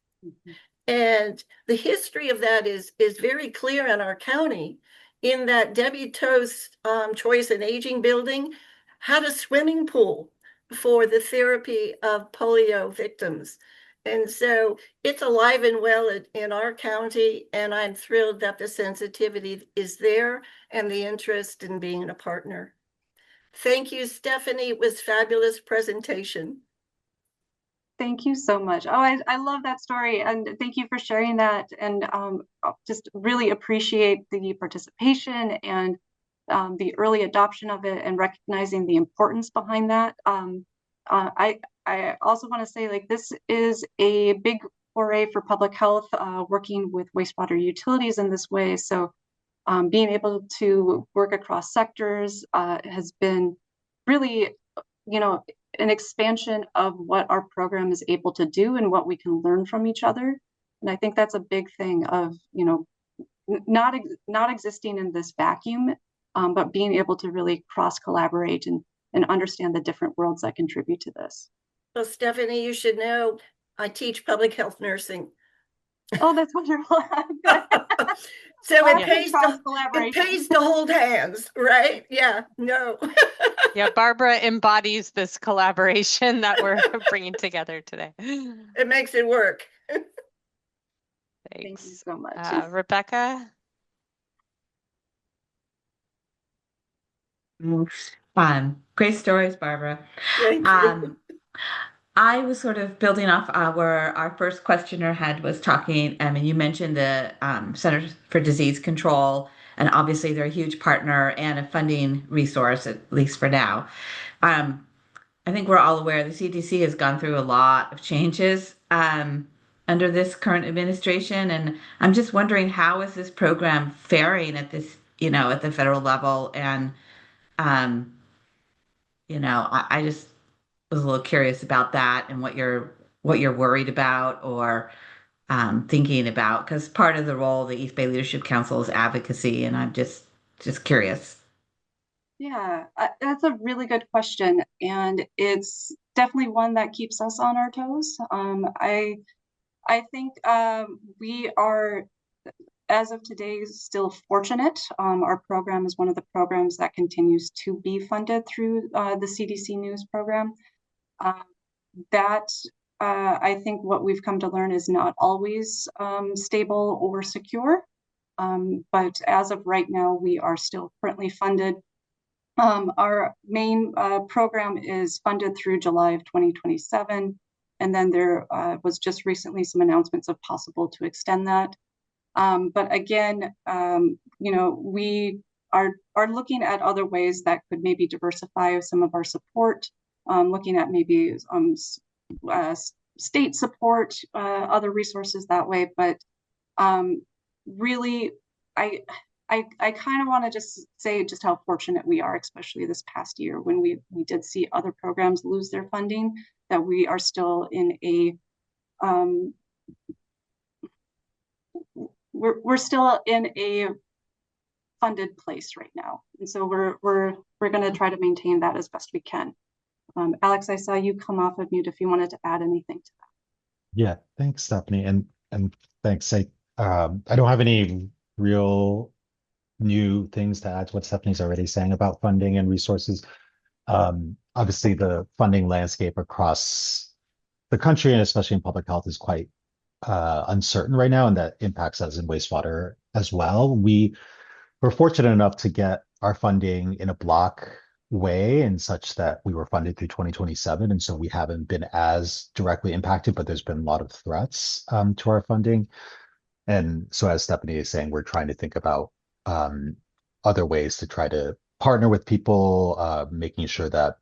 And the history of that is very clear in our county, in that Debbie Toast's Choice in Aging building had a swimming pool for the therapy of polio victims. And so it's alive and well in our county, and I'm thrilled that the sensitivity is there and the interest in being a partner. Thank you, Stephanie. It was a fabulous presentation. Thank you so much. Oh, I love that story, and thank you for sharing that. And just really appreciate the participation and the early adoption of it, and recognizing the importance behind that. I also want to say, like, this is a big foray for public health, working with wastewater utilities in this way. So being able to work across sectors has been really, an expansion of what our program is able to do and what we can learn from each other. And I think that's a big thing of, not existing in this vacuum, but being able to really cross collaborate and understand the different worlds that contribute to this. Well, Stephanie, you should know I teach public health nursing. Oh, that's wonderful. So it pays to hold hands, right? Yeah, no. Yeah, Barbara embodies this collaboration that we're bringing together today. It makes it work. Thanks. Thank you so much. Rebecca? Great stories, Barbara. Thank you. I was sort of building off our first questioner was talking, and you mentioned the Center for Disease Control, and obviously they're a huge partner and a funding resource, at least for now. I think we're all aware the CDC has gone through a lot of changes under this current administration, and I'm just wondering, how is this program faring at this, at the federal level? And I just was a little curious about that, and what you're worried about or thinking about, because part of the role of the East Bay Leadership Council is advocacy, and I'm just curious. Yeah, that's a really good question, and it's definitely one that keeps us on our toes. I think we are, as of today, still fortunate. Our program is one of the programs that continues to be funded through the CDC News program. I think what we've come to learn is not always stable or secure. But as of right now, we are still currently funded. Our main program is funded through July of 2027. And then there was just recently some announcements of possible to extend that. But again, we are looking at other ways that could maybe diversify some of our support, looking at maybe state support, other resources that way. But really, I kind of want to just say just how fortunate we are, especially this past year when we did see other programs lose their funding, that we are still in a we're still in a funded place right now, and so we're going to try to maintain that as best we can. Alex, I saw you come off of mute if you wanted to add anything to that. Yeah, thanks, Stephanie, and thanks. I don't have any real new things to add to what Stephanie's already saying about funding and resources. Obviously, the funding landscape across the country, and especially in public health, is quite uncertain right now, and that impacts us in wastewater as well. We were fortunate enough to get our funding in a block way, and such that we were funded through 2027, and so we haven't been as directly impacted, but there's been a lot of threats to our funding. And so, as Stephanie is saying, we're trying to think about other ways to try to partner with people, making sure that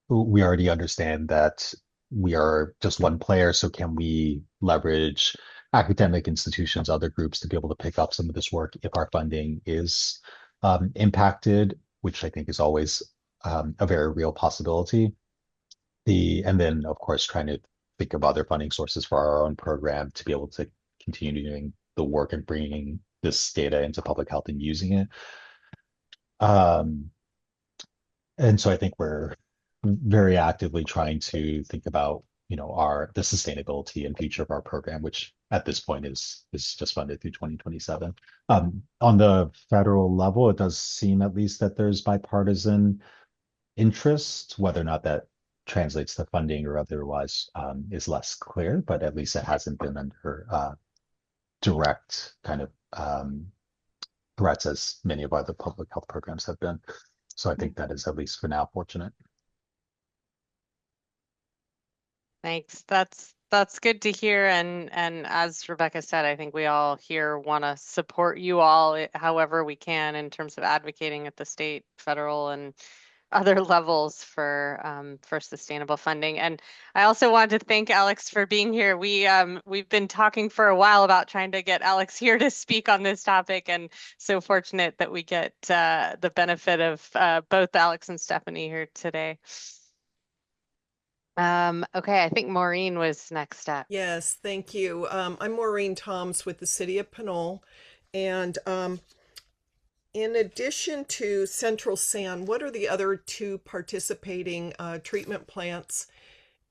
we already understand that we are just one player. So can we leverage academic institutions, other groups to be able to pick up some of this work if our funding is impacted, which I think is always a very real possibility. And then of course trying to think of other funding sources for our own program to be able to continue doing the work and bringing this data into public health and using it. And so I think we're very actively trying to think about, the sustainability and future of our program, which at this point is just funded through 2027. On the federal level, it does seem at least that there's bipartisan interest. Whether or not that translates to funding or otherwise is less clear, but at least it hasn't been under direct kind of threats as many of other public health programs have been. So I think that is, at least for now, fortunate. Thanks. That's good to hear. And as Rebecca said, I think we all here want to support you all however we can in terms of advocating at the state, federal, and other levels for sustainable funding. And I also wanted to thank Alex for being here. We've been talking for a while about trying to get Alex here to speak on this topic, and so fortunate that we get the benefit of both Alex and Stephanie here today. Okay, I think Maureen was next up. Yes, thank you. I'm Maureen Toms with the City of Pinole, and in addition to Central San, what are the other two participating treatment plants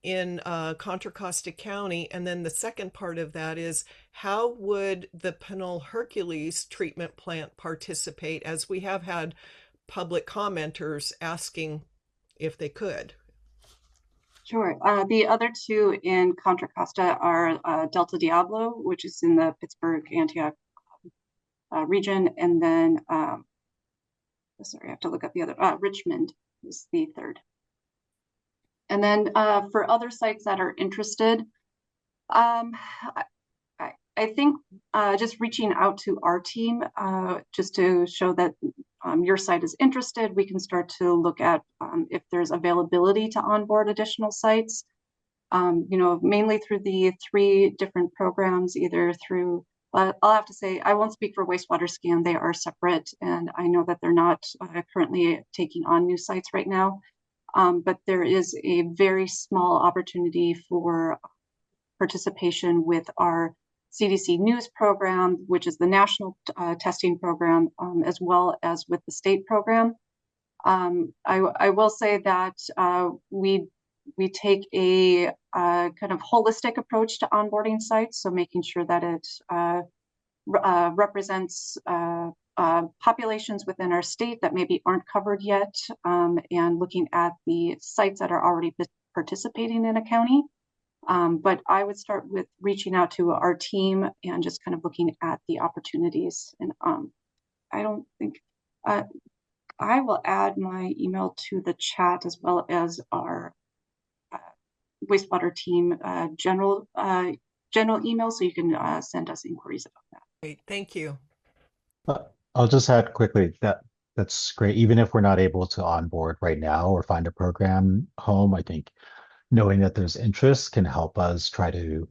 in Contra Costa County? And then the second part of that is, how would the Pinole Hercules treatment plant participate, as we have had public commenters asking if they could? Sure. The other two in Contra Costa are Delta Diablo, which is in the Pittsburgh, Antioch region, and then sorry, I have to look up the other. Richmond is the third. And then for other sites that are interested, I think just reaching out to our team just to show that your site is interested, we can start to look at if there's availability to onboard additional sites, mainly through the 3 different programs, either through, I'll have to say, I won't speak for Wastewater Scan, they are separate, and I know that they're not currently taking on new sites right now, but there is a very small opportunity for participation with our CDC News program, which is the national testing program, as well as with the state program. I will say that we take a kind of holistic approach to onboarding sites, so making sure that it represents populations within our state that maybe aren't covered yet, and looking at the sites that are already participating in a county. But I would start with reaching out to our team and just kind of looking at the opportunities. And I don't think, I will add my email to the chat, as well as our wastewater team general email, so you can send us inquiries about that. Great, thank you. I'll just add quickly that that's great. Even if we're not able to onboard right now or find a program home, I think knowing that there's interest can help us try to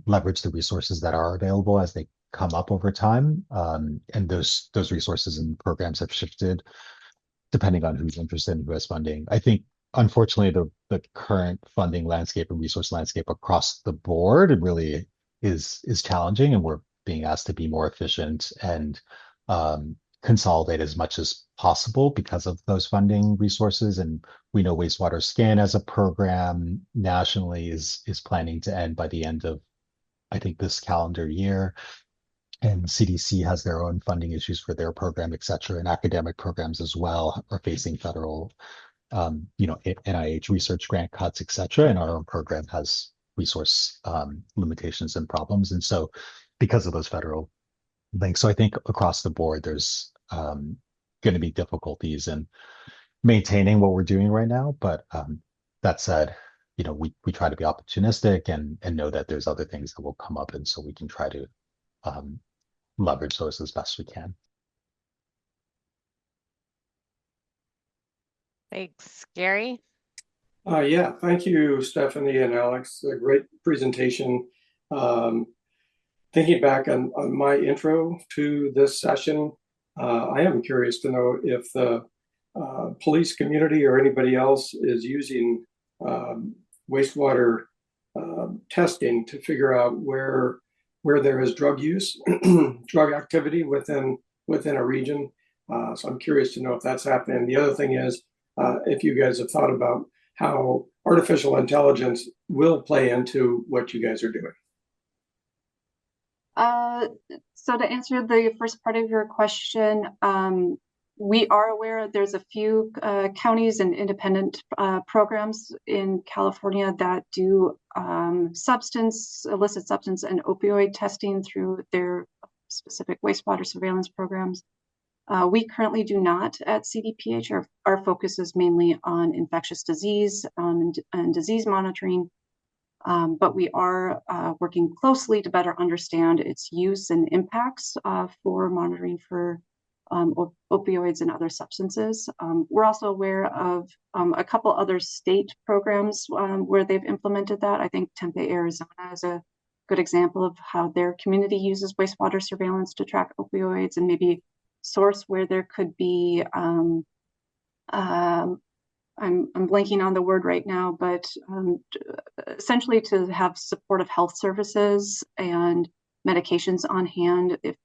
leverage the resources that are available as they come up over time. And those resources and programs have shifted depending on who's interested and who has funding. I think, unfortunately, the current funding landscape and resource landscape across the board really is challenging, and we're being asked to be more efficient and consolidate as much as possible because of those funding resources. And we know Wastewater Scan as a program nationally is planning to end by the end of, I think, this calendar year. And CDC has their own funding issues for their program, et cetera. And academic programs as well are facing federal, NIH research grant cuts, et cetera. And our own program has resource limitations and problems. And so because of those federal links, so I think across the board, there's going to be difficulties in maintaining what we're doing right now. But that said, we try to be opportunistic and know that there's other things that will come up, and so we can try to leverage those as best we can. Thanks, Gary. Yeah, thank you, Stephanie and Alex. A great presentation. Um, Thinking back on my intro to this session, I am curious to know if the police community or anybody else is using wastewater testing to figure out where there is drug use, drug activity within a region. So I'm curious to know if that's happening. The other thing is, if you guys have thought about how artificial intelligence will play into what you guys are doing. So to answer the first part of your question, we are aware there's a few counties and independent programs in California that do illicit substance and opioid testing through their specific wastewater surveillance programs. We currently do not at CDPH. Our focus is mainly on infectious disease and disease monitoring. But we are working closely to better understand its use and impacts for monitoring for opioids and other substances. We're also aware of a couple other state programs where they've implemented that. I think Tempe, Arizona is a good example of how their community uses wastewater surveillance to track opioids and maybe source where there could be I'm blanking on the word right now, but essentially to have supportive health services and medications on hand if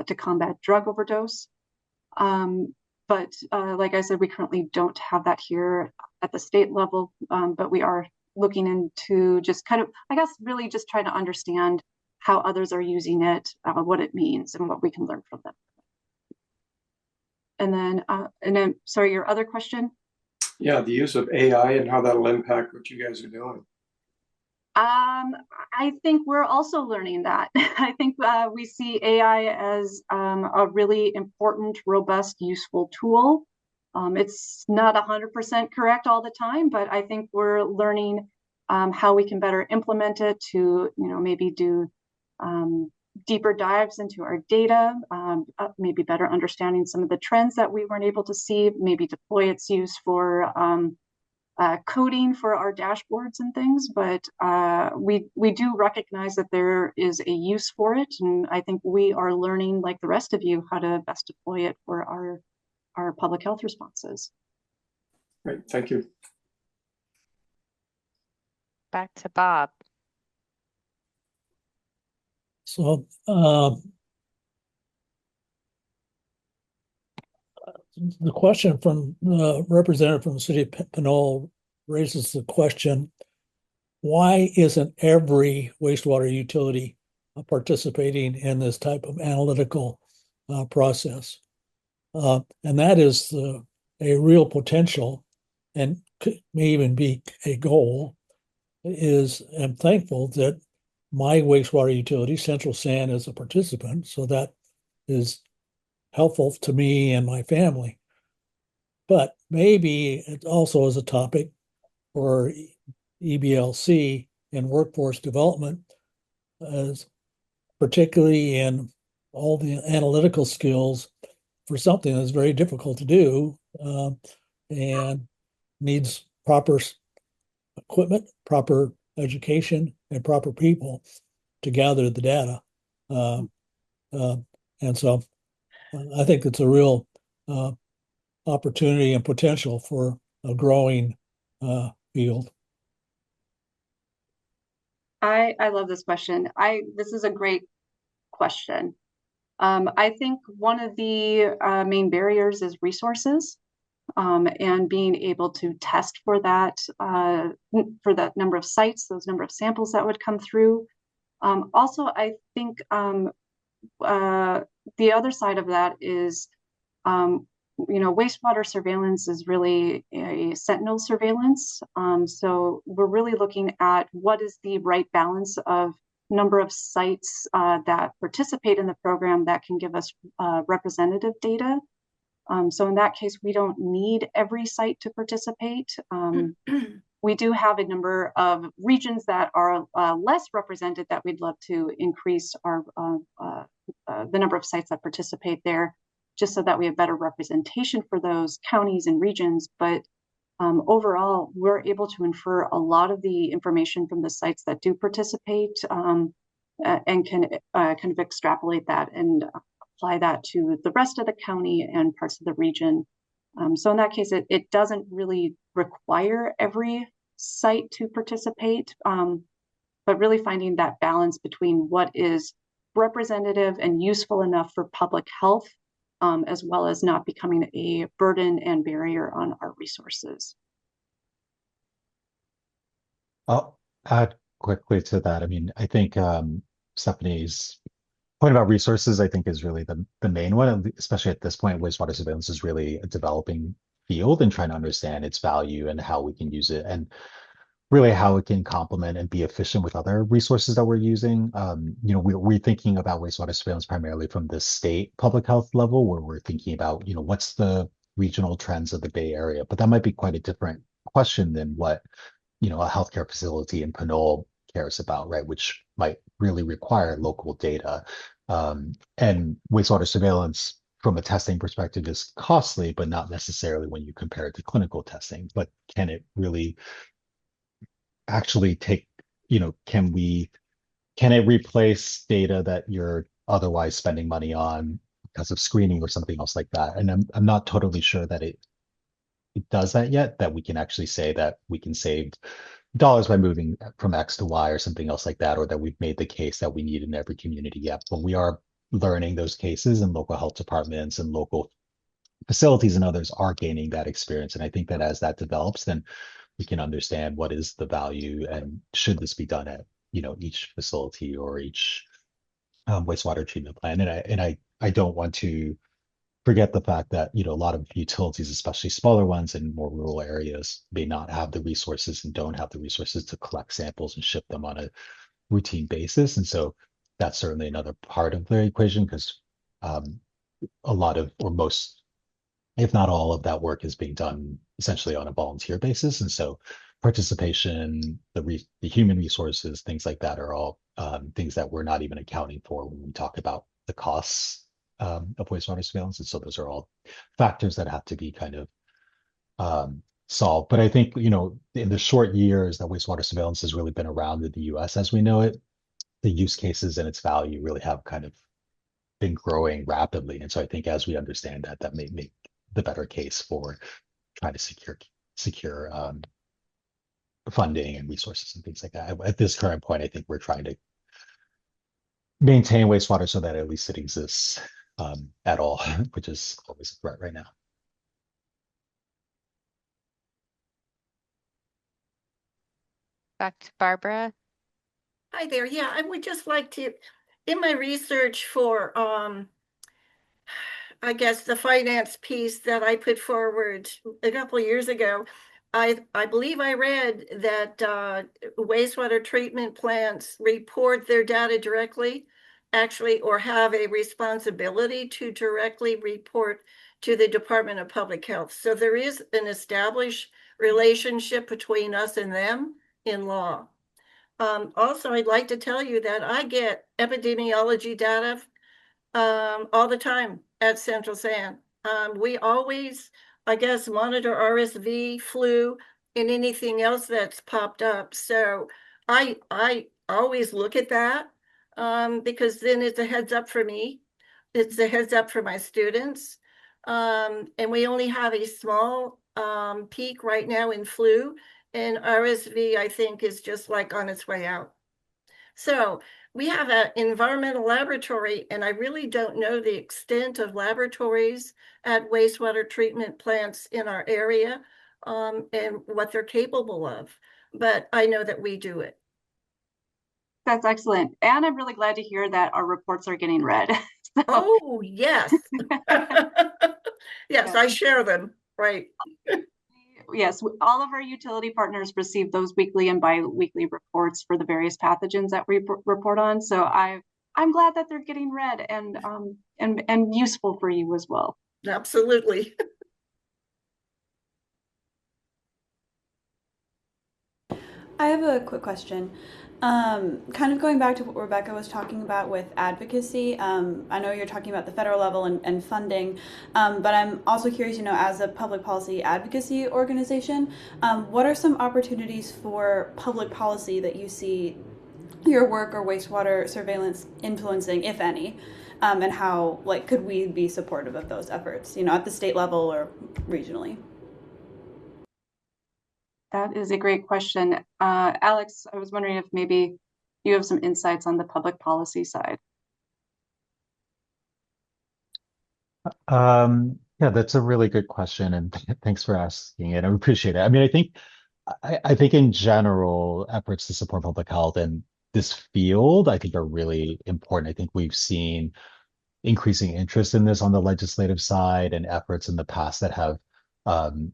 to combat drug overdose. But like I said, we currently don't have that here at the state level, but we are looking into just kind of, I guess, really just trying to understand how others are using it, what it means, and what we can learn from them. And then, sorry, your other question? Yeah, the use of AI and how that'll impact what you guys are doing. I think we're also learning that. I think we see AI as a really important, robust, useful tool. It's not 100% correct all the time, but I think we're learning how we can better implement it to, maybe do deeper dives into our data, maybe better understanding some of the trends that we weren't able to see, maybe deploy its use for coding for our dashboards and things, but we do recognize that there is a use for it, and I think we are learning, like the rest of you, how to best deploy it for our public health responses. Great, thank you. Back to Bob. So the question from the representative from the city of Pinole raises the question, why isn't every wastewater utility participating in this type of analytical process? And that is a real potential and may even be a goal. I'm thankful that my wastewater utility, Central San, is a participant, so that is helpful to me and my family. But maybe it also is a topic for EBLC and workforce development, particularly in all the analytical skills for something that's very difficult to do and needs proper equipment, proper education, and proper people to gather the data. And so I think it's a real opportunity and potential for a growing field. I love this question. This is a great question. I think one of the main barriers is resources, and being able to test for that number of sites, those number of samples that would come through. Also, I think the other side of that is, wastewater surveillance is really a sentinel surveillance. So we're really looking at what is the right balance of number of sites that participate in the program that can give us representative data. So in that case, we don't need every site to participate. We do have a number of regions that are less represented that we'd love to increase the number of sites that participate there, just so that we have better representation for those counties and regions. But overall, we're able to infer a lot of the information from the sites that do participate, and can kind of extrapolate that and apply that to the rest of the county and parts of the region. So in that case, it doesn't really require every site to participate, but really finding that balance between what is representative and useful enough for public health, as well as not becoming a burden and barrier on our resources. I'll add quickly to that. I mean, I think Stephanie's point about resources, I think, is really the main one, especially at this point. Wastewater surveillance is really a developing field and trying to understand its value and how we can use it, and really how it can complement and be efficient with other resources that we're using. We're thinking about wastewater surveillance primarily from the state public health level, where we're thinking about, what's the regional trends of the Bay Area, but that might be quite a different question than what, a healthcare facility in Pinole cares about, right? Which might really require local data. And wastewater surveillance from a testing perspective is costly, but not necessarily when you compare it to clinical testing. But can it really actually take, can it replace data that you're otherwise spending money on because of screening or something else like that? And I'm not totally sure that it does that yet, that we can actually say that we can save dollars by moving from X to Y or something else like that, or that we've made the case that we need in every community yet. But we are learning those cases, and local health departments and local facilities and others are gaining that experience. And I think that as that develops, then we can understand what is the value and should this be done at, each facility or each wastewater treatment plant. And I don't want to forget the fact that, a lot of utilities, especially smaller ones in more rural areas, may not have the resources and don't have the resources to collect samples and ship them on a routine basis. And so that's certainly another part of the equation, because a lot of, or most, if not all of that work is being done essentially on a volunteer basis. And so participation, the human resources, things like that are all things that we're not even accounting for when we talk about the costs of wastewater surveillance. And so those are all factors that have to be kind of solved. But I think, in the short years that wastewater surveillance has really been around in the US as we know it, the use cases and its value really have kind of been growing rapidly. And so I think as we understand that, that may make the better case for trying to secure funding and resources and things like that. At this current point, I think we're trying to maintain wastewater so that at least it exists at all, which is always a threat right now. Back to Barbara. Hi there. Yeah, I would just like to, in my research for, I guess, the finance piece that I put forward a couple of years ago, I believe I read that wastewater treatment plants report their data directly, actually, or have a responsibility to directly report to the Department of Public Health. So there is an established relationship between us and them in law. Also, I'd like to tell you that I get epidemiology data all the time at Central San. We always, I guess, monitor RSV, flu, and anything else that's popped up. So I always look at that because then it's a heads up for me. It's a heads up for my students. And we only have a small peak right now in flu, and RSV, I think, is just like on its way out. So we have an environmental laboratory, and I really don't know the extent of laboratories at wastewater treatment plants in our area and what they're capable of. But I know that we do it. That's excellent. And I'm really glad to hear that our reports are getting read. So. Oh, yes. Yes, I share them. Right. Yes, all of our utility partners receive those weekly and bi-weekly reports for the various pathogens that we report on. So I'm glad that they're getting read and useful for you as well. Absolutely. I have a quick question. Kind of going back to what Rebecca was talking about with advocacy. I know you're talking about the federal level and funding, but I'm also curious, as a public policy advocacy organization, what are some opportunities for public policy that you see your work or wastewater surveillance influencing, if any, and how, could we be supportive of those efforts, at the state level or regionally? That is a great question. Alex, I was wondering if maybe you have some insights on the public policy side. Yeah, that's a really good question, and thanks for asking it. I appreciate it. I mean, I think in general, efforts to support public health in this field, I think are really important. I think we've seen increasing interest in this on the legislative side and efforts in the past that have um,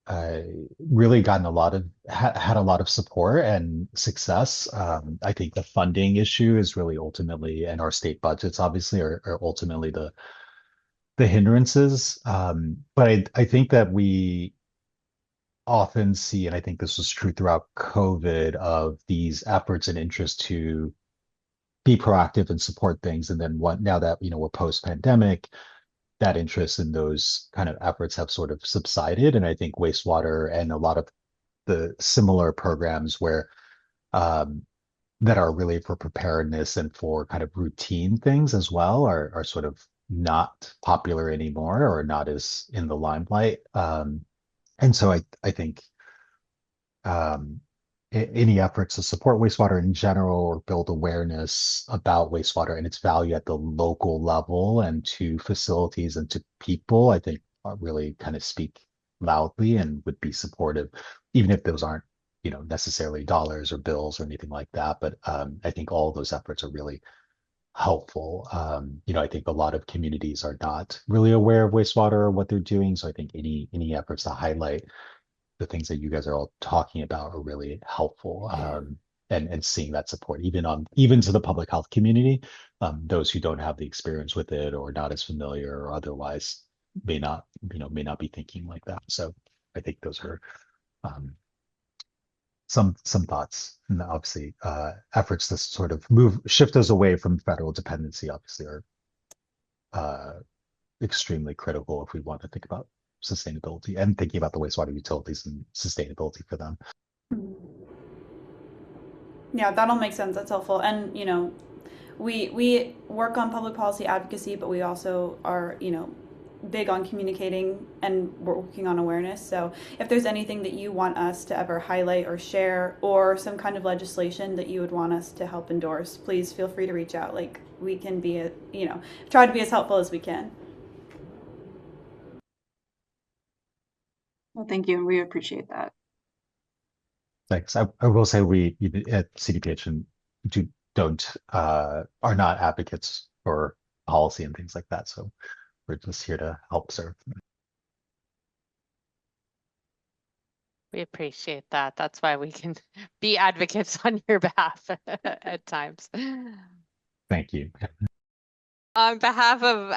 uh, really gotten had a lot of support and success. I think the funding issue is really ultimately, and our state budgets obviously are ultimately the hindrances. But I think that we often see, and I think this was true throughout COVID, of these efforts and interest to be proactive and support things. And then now that, we're post-pandemic, that interest in those kind of efforts have sort of subsided. And I think wastewater and a lot of the similar programs where that are really for preparedness and for kind of routine things as well are sort of not popular anymore or not as in the limelight. And so I think um, any efforts to support wastewater in general or build awareness about wastewater and its value at the local level and to facilities and to people, I think really kind of speak loudly and would be supportive, even if those aren't, necessarily dollars or bills or anything like that. But I think all those efforts are really helpful. I think a lot of communities are not really aware of wastewater or what they're doing. So I think any efforts to highlight the things that you guys are all talking about are really helpful. And seeing that support even to the public health community, those who don't have the experience with it or not as familiar or otherwise may not be thinking like that. So I think those are um, some thoughts. And obviously, efforts to sort of shift us away from federal dependency obviously are uh, extremely critical if we want to think about sustainability and thinking about the wastewater utilities and sustainability for them. Yeah, that all makes sense. That's helpful. And, we work on public policy advocacy, but we also are, big on communicating and working on awareness. So if there's anything that you want us to ever highlight or share or some kind of legislation that you would want us to help endorse, please feel free to reach out. We can be, try to be as helpful as we can. Well, thank you. We appreciate that. Thanks. I will say we at CDPH and are not advocates for policy and things like that. So we're just here to help serve. We appreciate that. That's why we can be advocates on your behalf at times. Thank you. On behalf of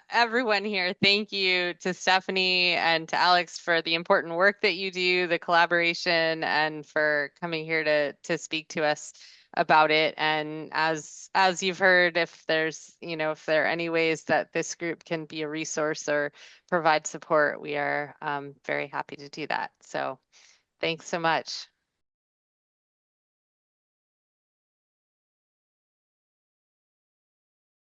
everyone here, thank you to Stephanie and to Alex for the important work that you do, the collaboration, and for coming here to speak to us about it. And as you've heard, if there are any ways that this group can be a resource or provide support, we are very happy to do that. So thanks so much.